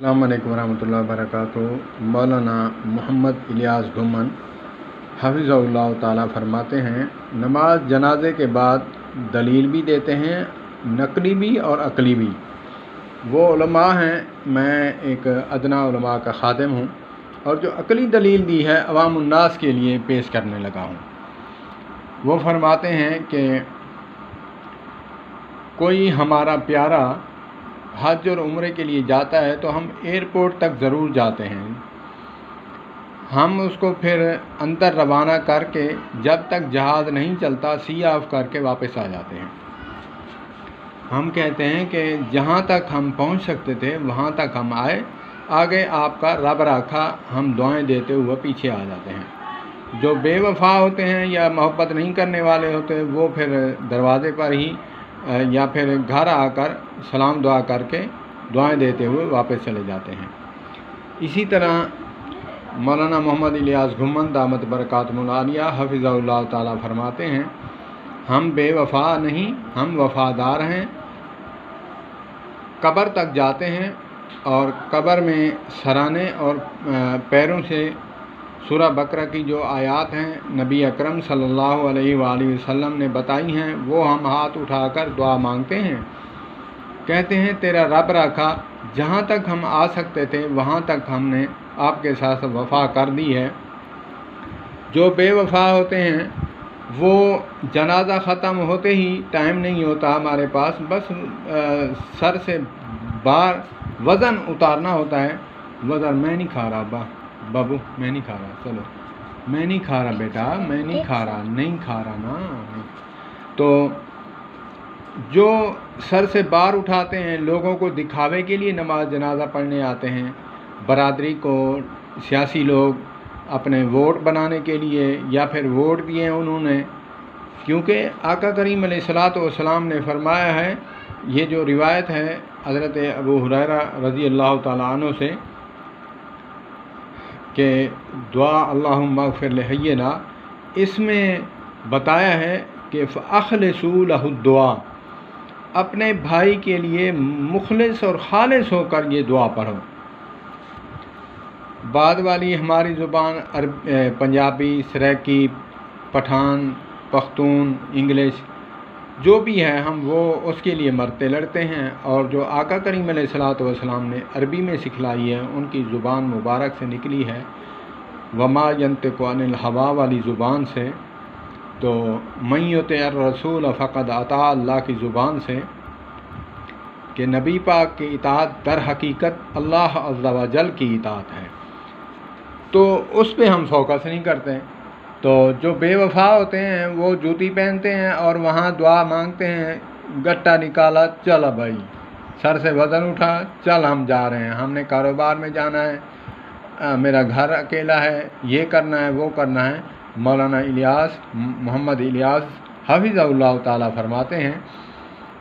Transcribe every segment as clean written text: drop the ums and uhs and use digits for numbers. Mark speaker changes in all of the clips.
Speaker 1: अस्सलाम वालेकुम वरहमतुल्लाहि वबरकातुहू। मौलाना मोहम्मद इलियास घुम्मन हफ़िज़हुल्लाह ताला फरमाते हैं, नमाज जनाजे के बाद दलील भी देते हैं, नकली भी और अक़ली भी। वो उलमा हैं, मैं एक अदना उलमा का ख़ादिम हूँ, और जो अक़ली दलील दी है अवामुन्नास के लिए पेश करने लगा हूँ। वो फरमाते हैं कि कोई हमारा प्यारा हज और उम्रे के लिए जाता है तो हम एयरपोर्ट तक ज़रूर जाते हैं। हम उसको फिर अंदर रवाना करके जब तक जहाज़ नहीं चलता सी ऑफ करके वापस आ जाते हैं। हम कहते हैं कि जहाँ तक हम पहुँच सकते थे वहाँ तक हम आए, आगे आपका रब राखा, हम दुआएं देते हुए पीछे आ जाते हैं। जो बेवफा होते हैं या मोहब्बत नहीं करने वाले होते हैं वो फिर दरवाज़े पर ही या फिर घर आकर सलाम दुआ करके दुआएं देते हुए वापस चले जाते हैं। इसी तरह मौलाना मोहम्मद इलियास घुम्मन दामत बरकातुहुल आलिया हफ़िज़हुल्लाह ताला फरमाते हैं, हम बेवफा नहीं, हम वफ़ादार हैं। कब्र तक जाते हैं और कब्र में सराने और पैरों से सूरह बकरा की जो आयात हैं नबी अकरम सल्लल्लाहु अलैहि वसल्लम ने बताई हैं, वो हम हाथ उठाकर दुआ मांगते हैं। कहते हैं, तेरा रब रखा, जहाँ तक हम आ सकते थे वहाँ तक हमने आपके साथ वफ़ा कर दी है। जो बेवफा होते हैं वो जनाजा ख़त्म होते ही टाइम नहीं होता हमारे पास, बस सर से बार वज़न उतारना होता है। वज़न मैं नहीं खा रहा बाबू, मैं नहीं खा रहा, चलो मैं नहीं खा रहा बेटा, मैं नहीं खा रहा, नहीं खा रहा ना। तो जो सर से बार उठाते हैं, लोगों को दिखावे के लिए नमाज जनाजा पढ़ने आते हैं, बरादरी को, सियासी लोग अपने वोट बनाने के लिए या फिर वोट दिए उन्होंने, क्योंकि आका करीम अलैहिस्सलातु वस्सलाम ने फरमाया है, ये जो रिवायत है हज़रत अबू हुरैरा रज़ी अल्लाह ताला अन्हु से कि दुआ अल्लाहुम्मा अग़फ़िर लिहय्यिना, इसमें बताया है कि फ़अख़लिसू लहु दुआ, अपने भाई के लिए मुखलिस और खालिस होकर ये दुआ पढ़ो। बाद वाली हमारी ज़ुबान पंजाबी, सराइकी, पठान, पख्तून, इंग्लिश जो भी है, हम वो उसके लिए मरते लड़ते हैं। और जो आका करीम अलैहिस्सलातु वस्सलाम ने अरबी में सिखलाई है, उनकी ज़ुबान मुबारक से निकली है, वमा यंतिक़ु अनिल हवा वाली ज़ुबान से, तो मन युतिअ रसूल फ़क़द अता अल्लाह की ज़ुबान से, कि नबी पाक की इताअत दर हकीकत अल्लाह अज़्ज़ा व जल की इताअत है। तो उस पे हम फोकस नहीं करते। तो जो बेवफा होते हैं वो जूती पहनते हैं और वहाँ दुआ मांगते हैं, गट्टा निकाला, चल भाई, सर से वज़न उठा, चल हम जा रहे हैं, हमने कारोबार में जाना है, मेरा घर अकेला है, ये करना है, वो करना है। मौलाना इलियास मोहम्मद इलियास हफ़िज़हुल्लाह ताला फरमाते हैं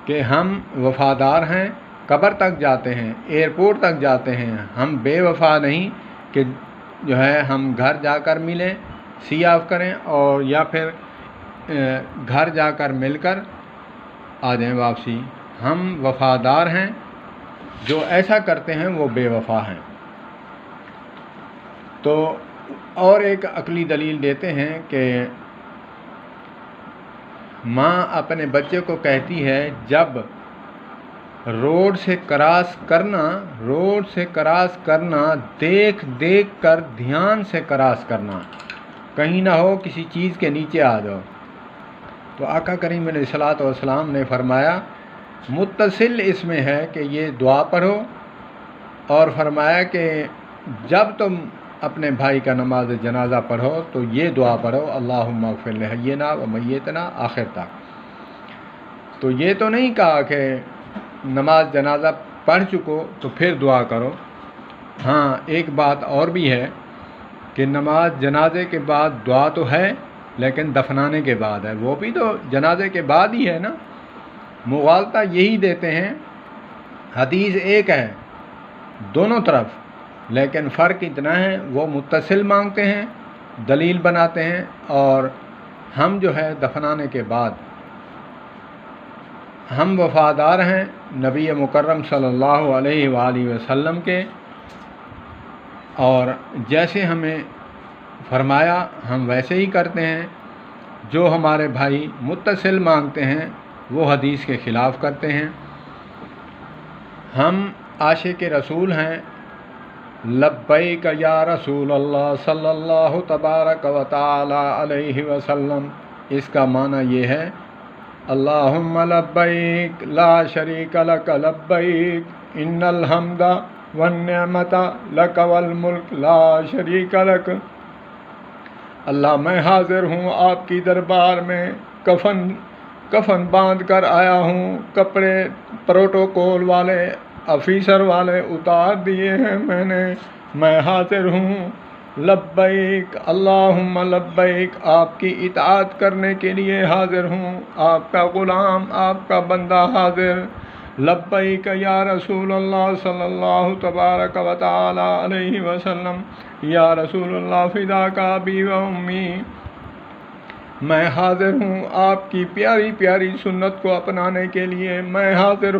Speaker 1: कि हम वफ़ादार हैं, कब्र तक जाते हैं, एयरपोर्ट तक जाते हैं, हम बेवफा नहीं कि जो है हम घर जाकर मिलें, सी ऑफ करें और या फिर घर जाकर मिलकर आ जाएं वापसी। हम वफ़ादार हैं, जो ऐसा करते हैं वो बेवफा हैं। तो और एक अक़ली दलील देते हैं कि माँ अपने बच्चे को कहती है, जब रोड से क्रॉस करना देख देख कर ध्यान से क्रॉस करना, कहीं ना हो किसी चीज़ के नीचे आ जाओ। तो आका करीम अलैहिस्सलातु वस्सलाम ने फरमाया, मुत्तसिल इसमें है कि ये दुआ पढ़ो, और फरमाया कि जब तुम अपने भाई का नमाज जनाजा पढ़ो तो ये दुआ पढ़ो, अल्लाहुम्मा अग़फ़िर लिहय्यिना व मय्यितना, आखिर तक। तो ये तो नहीं कहा कि नमाज जनाजा पढ़ चुको तो फिर दुआ करो। हाँ, एक बात और भी है कि नमाज जनाजे के बाद दुआ तो है, लेकिन दफनाने के बाद है, वो भी तो जनाजे के बाद ही है ना। मुग़ालता यही देते हैं, हदीस एक है दोनों तरफ, लेकिन फ़र्क इतना है, वो मुत्तसिल मांगते हैं, दलील बनाते हैं, और हम जो है दफनाने के बाद। हम वफ़ादार हैं नबी मुकर्रम सल्लल्लाहु अलैहि वसल्लम के, اور جیسے ہمیں فرمایا ہم ویسے ہی کرتے ہیں. جو ہمارے بھائی متصل مانگتے ہیں وہ حدیث کے خلاف کرتے ہیں. ہم عاشق رسول ہیں. لبیک یا رسول اللہ صلی اللہ تبارک و تعالی علیہ وسلم. اس کا معنی یہ ہے اللہم لبیک لا شریک لک لبیک ان الحمد والنعمت لک والملک لا شریک لک. اللہ میں حاضر ہوں آپ کی دربار میں، کفن باندھ کر آیا ہوں، کپڑے پروٹوکول والے آفیسر والے اتار دیے ہیں میں حاضر ہوں. لبیک اللہم لبیک، آپ کی اطاعت کرنے کے لیے حاضر ہوں، آپ کا غلام، آپ کا بندہ حاضر. لبیک یا رسول اللہ صلی اللہ تبارک و تعالی علیہ وسلم. یا رسول اللہ فداک ابی و امی، میں حاضر ہوں آپ کی پیاری پیاری سنت کو اپنانے کے لیے. میں حاضر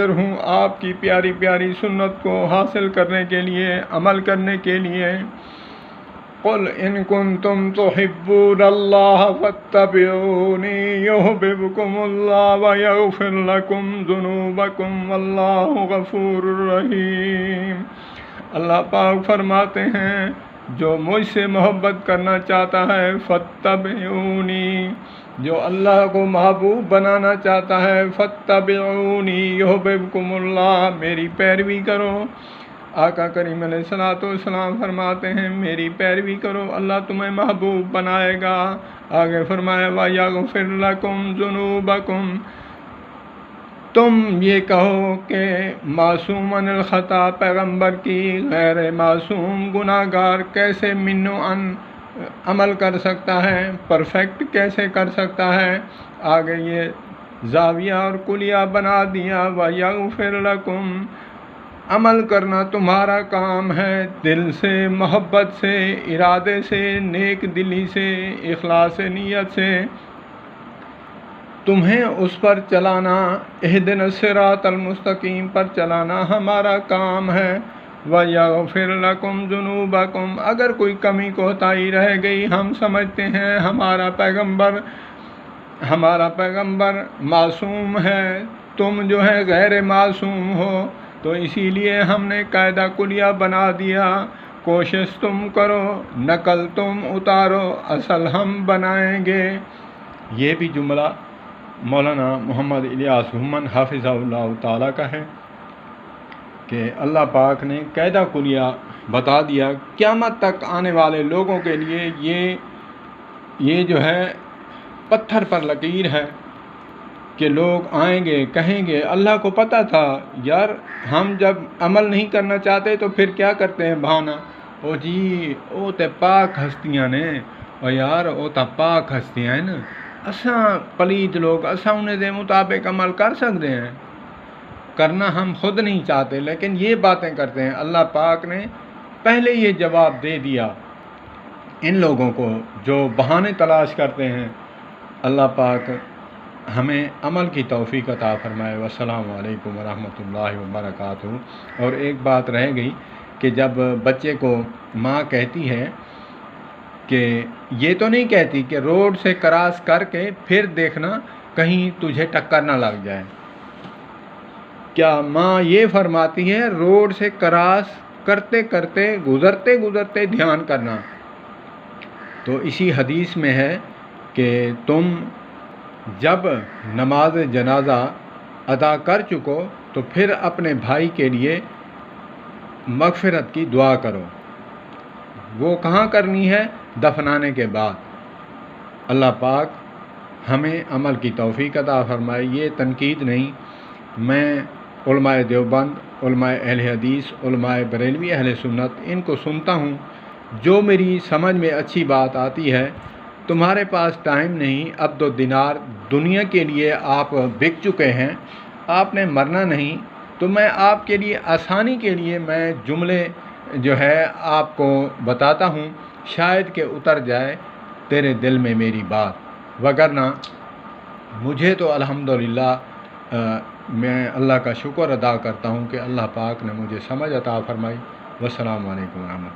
Speaker 1: ہوں آپ کی پیاری پیاری سنت کو حاصل کرنے کے لیے، عمل کرنے کے لیے. قل ان کنتم تحبون اللہ فاتبعونی یحببکم اللہ ویغفر لکم ذنوبکم واللہ غفور رحیم. اللہ پاک فرماتے ہیں جو مجھ سے محبت کرنا چاہتا ہے فاتبعونی، جو اللہ کو محبوب بنانا چاہتا ہے فاتبعونی یحببکم اللہ، میری پیروی کرو. آقا کریم علیہ الصلوۃ والسلام فرماتے ہیں میری پیروی کرو اللہ تمہیں محبوب بنائے گا. آگے فرمایا وَيَغْفِرْ لَكُمْ ذُنُوبَكُمْ. تم یہ کہو کہ معصوم عن الخطا پیغمبر کی غیر معصوم گناہ گار کیسے ان عمل کر سکتا ہے، پرفیکٹ کیسے کر سکتا ہے. آگے یہ زاویہ اور کلیہ بنا دیا. وَيَغْفِرْ لَكُمْ، عمل کرنا تمہارا کام ہے، دل سے، محبت سے، ارادے سے، نیک دلی سے، اخلاص نیت سے. تمہیں اس پر چلانا، اہدنا الصراط المستقیم پر چلانا ہمارا کام ہے. وَيَغْفِرْ لَكُمْ ذُنُوبَكُمْ. اگر کوئی کمی کوتاہی رہ گئی، ہم سمجھتے ہیں ہمارا پیغمبر معصوم ہے، تم جو ہے غیر معصوم ہو، تو اسی لیے ہم نے قاعدہ کلیہ بنا دیا. کوشش تم کرو، نقل تم اتارو، اصل ہم بنائیں گے. یہ بھی جملہ مولانا محمد الیاس گھمن حافظہ اللہ تعالیٰ کا ہے کہ اللہ پاک نے قاعدہ کلیہ بتا دیا. قیامت تک آنے والے لوگوں کے لیے یہ جو ہے پتھر پر لکیر ہے کہ لوگ آئیں گے کہیں گے اللہ کو پتہ تھا یار ہم جب عمل نہیں کرنا چاہتے تو پھر کیا کرتے ہیں بہانہ. او جی او تے پاک ہستیاں نے، او یار او تا پاک ہستیاں ہیں نا، اساں پلید لوگ اساں انہیں دے مطابق عمل کر سکتے ہیں. کرنا ہم خود نہیں چاہتے لیکن یہ باتیں کرتے ہیں. اللہ پاک نے پہلے یہ جواب دے دیا ان لوگوں کو جو بہانے تلاش کرتے ہیں. اللہ پاک ہمیں عمل کی توفیق عطا فرمائے. والسلام علیکم ورحمۃ اللہ وبرکاتہ. اور ایک بات رہ گئی کہ جب بچے کو ماں کہتی ہے کہ یہ تو نہیں کہتی کہ روڈ سے کراس کر کے پھر دیکھنا کہیں تجھے ٹکر نہ لگ جائے. کیا ماں یہ فرماتی ہے روڈ سے کراس کرتے کرتے گزرتے دھیان کرنا؟ تو اسی حدیث میں ہے کہ تم جب نماز جنازہ ادا کر چکو تو پھر اپنے بھائی کے لیے مغفرت کی دعا کرو. وہ کہاں کرنی ہے؟ دفنانے کے بعد. اللہ پاک ہمیں عمل کی توفیق عطا فرمائے. یہ تنقید نہیں، میں علماء دیوبند، علماء اہل حدیث، علماء بریلوی اہل سنت ان کو سنتا ہوں، جو میری سمجھ میں اچھی بات آتی ہے. تمہارے پاس ٹائم نہیں، عبد و دینار دنیا کے لیے آپ بک چکے ہیں، آپ نے مرنا نہیں، تو میں آپ کے لیے آسانی کے لیے میں جملے جو ہے آپ کو بتاتا ہوں، شاید کہ اتر جائے تیرے دل میں میری بات. وگرنہ مجھے تو الحمدللہ میں اللہ کا شکر ادا کرتا ہوں کہ اللہ پاک نے مجھے سمجھ عطا فرمائی. والسلام علیکم ورحمۃ اللہ۔